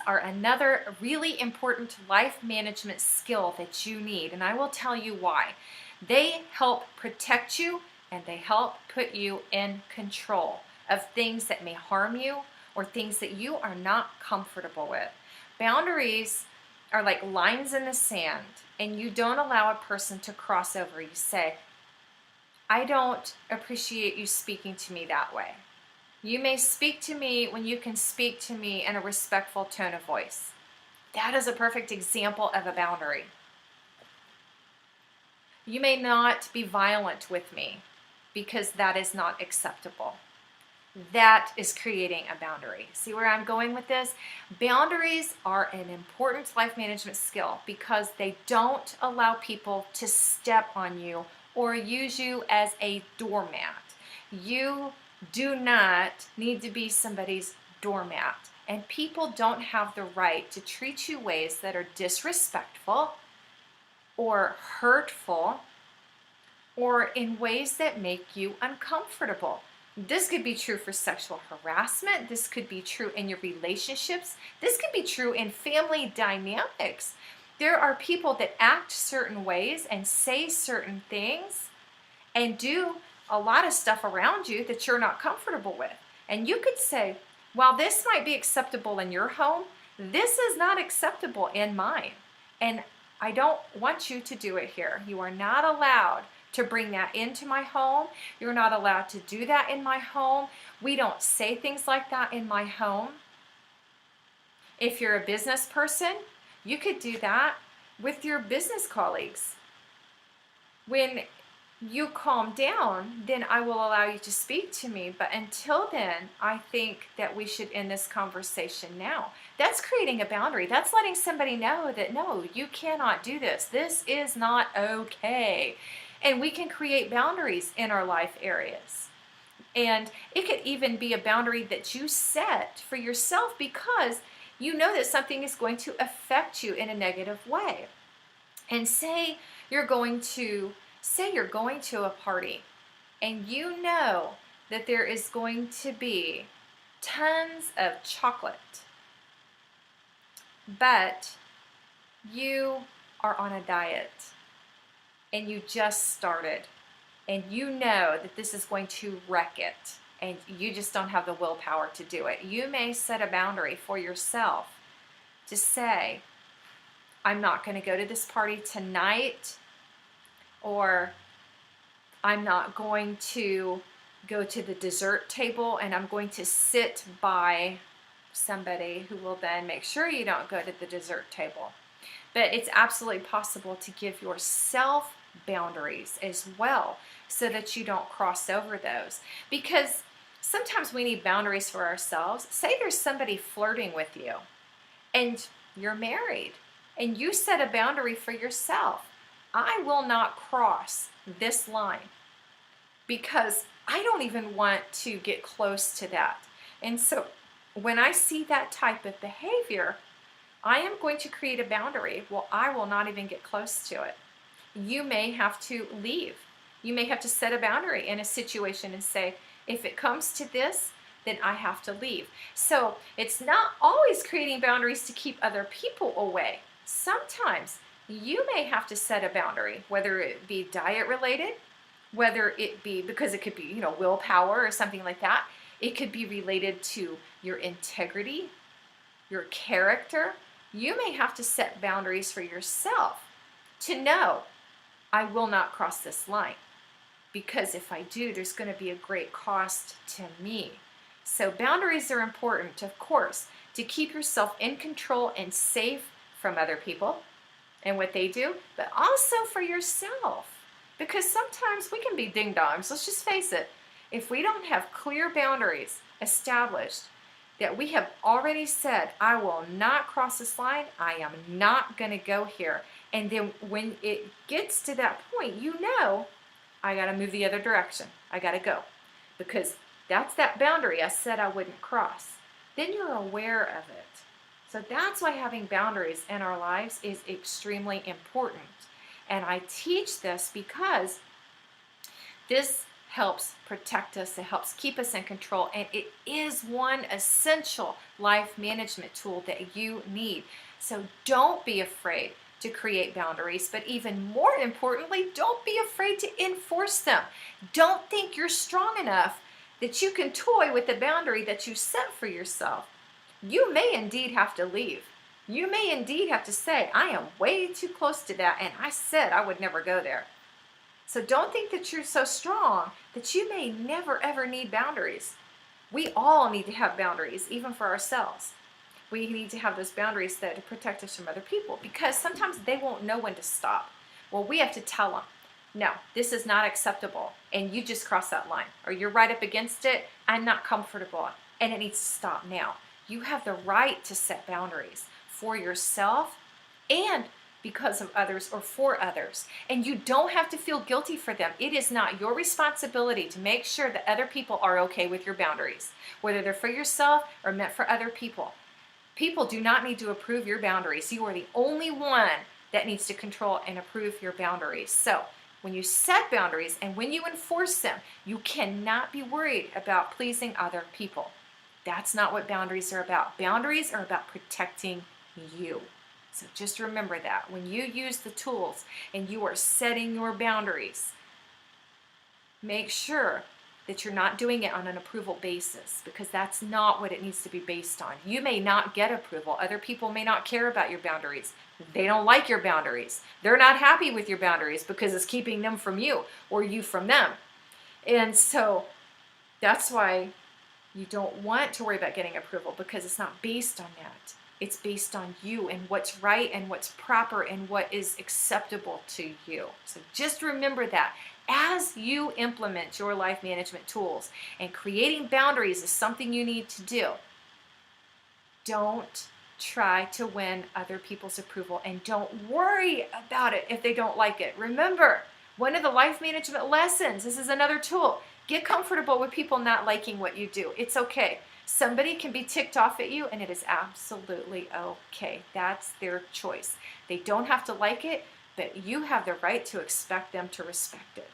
are another really important life management skill that you need, and I will tell you why. They help protect you and they help put you in control of things that may harm you or things that you are not comfortable with. Boundaries are like lines in the sand, and you don't allow a person to cross over. You say, I don't appreciate you speaking to me that way. You may speak to me when you can speak to me in a respectful tone of voice. That is a perfect example of a boundary. You may not be violent with me because that is not acceptable. That is creating a boundary. See where I'm going with this? Boundaries are an important life management skill because they don't allow people to step on you or use you as a doormat. You do not need to be somebody's doormat. And people don't have the right to treat you ways that are disrespectful or hurtful or in ways that make you uncomfortable. This could be true for sexual harassment. This could be true in your relationships. This could be true in family dynamics. There are people that act certain ways and say certain things and do a lot of stuff around you that you're not comfortable with. And you could say, while this might be acceptable in your home, this is not acceptable in mine. And I don't want you to do it here. You are not allowed to bring that into my home. You're not allowed to do that in my home. We don't say things like that in my home. If you're a business person, you could do that with your business colleagues. When you calm down, then I will allow you to speak to me. But until then, I think that we should end this conversation now. That's creating a boundary. That's letting somebody know that, no, you cannot do this. This is not okay. And we can create boundaries in our life areas. And it could even be a boundary that you set for yourself because you know that something is going to affect you in a negative way. And say you're going to a party and you know that there is going to be tons of chocolate, but you are on a diet and you just started and you know that this is going to wreck it and you just don't have the willpower to do it. You may set a boundary for yourself to say, I'm not going to go to this party tonight, or I'm not going to go to the dessert table and I'm going to sit by somebody who will then make sure you don't go to the dessert table. But it's absolutely possible to give yourself boundaries as well so that you don't cross over those. Because sometimes we need boundaries for ourselves. Say there's somebody flirting with you and you're married and you set a boundary for yourself. I will not cross this line because I don't even want to get close to that. And so when I see that type of behavior, I am going to create a boundary. Well, I will not even get close to it. You may have to leave. You may have to set a boundary in a situation and say, if it comes to this, then I have to leave. So it's not always creating boundaries to keep other people away. Sometimes you may have to set a boundary, whether it be diet related, whether it be, because it could be, willpower or something like that. It could be related to your integrity, your character. You may have to set boundaries for yourself to know, I will not cross this line, because if I do, there's going to be a great cost to me. So boundaries are important, of course, to keep yourself in control and safe from other people and what they do, but also for yourself. Because sometimes we can be ding-dongs. Let's just face it. If we don't have clear boundaries established, that we have already said, I will not cross this line, I am not going to go here. And then when it gets to that point, I got to move the other direction. I got to go. Because that's that boundary I said I wouldn't cross. Then you're aware of it. So that's why having boundaries in our lives is extremely important. And I teach this because this helps protect us, it helps keep us in control, and it is one essential life management tool that you need. So don't be afraid to create boundaries, but even more importantly, don't be afraid to enforce them. Don't think you're strong enough that you can toy with the boundary that you set for yourself. You may indeed have to leave. You may indeed have to say, I am way too close to that, and I said I would never go there. So don't think that you're so strong that you may never ever need boundaries. We all need to have boundaries, even for ourselves. We need to have those boundaries that protect us from other people, because sometimes they won't know when to stop. Well, we have to tell them, no, this is not acceptable, and you just crossed that line, or you're right up against it, I'm not comfortable, and it needs to stop now. You have the right to set boundaries for yourself and because of others or for others. And you don't have to feel guilty for them. It is not your responsibility to make sure that other people are okay with your boundaries, whether they're for yourself or meant for other people. People do not need to approve your boundaries. You are the only one that needs to control and approve your boundaries. So when you set boundaries and when you enforce them, you cannot be worried about pleasing other people. That's not what boundaries are about. Boundaries are about protecting you. So just remember that when you use the tools and you are setting your boundaries, make sure that you're not doing it on an approval basis, because that's not what it needs to be based on. You may not get approval. Other people may not care about your boundaries. They don't like your boundaries. They're not happy with your boundaries because it's keeping them from you or you from them. And so that's why you don't want to worry about getting approval, because it's not based on that. It's based on you and what's right and what's proper and what is acceptable to you. So just remember that as you implement your life management tools, and creating boundaries is something you need to do. Don't try to win other people's approval, and don't worry about it if they don't like it. Remember, one of the life management lessons, this is another tool, get comfortable with people not liking what you do. It's okay. Somebody can be ticked off at you, and it is absolutely okay. That's their choice. They don't have to like it, but you have the right to expect them to respect it.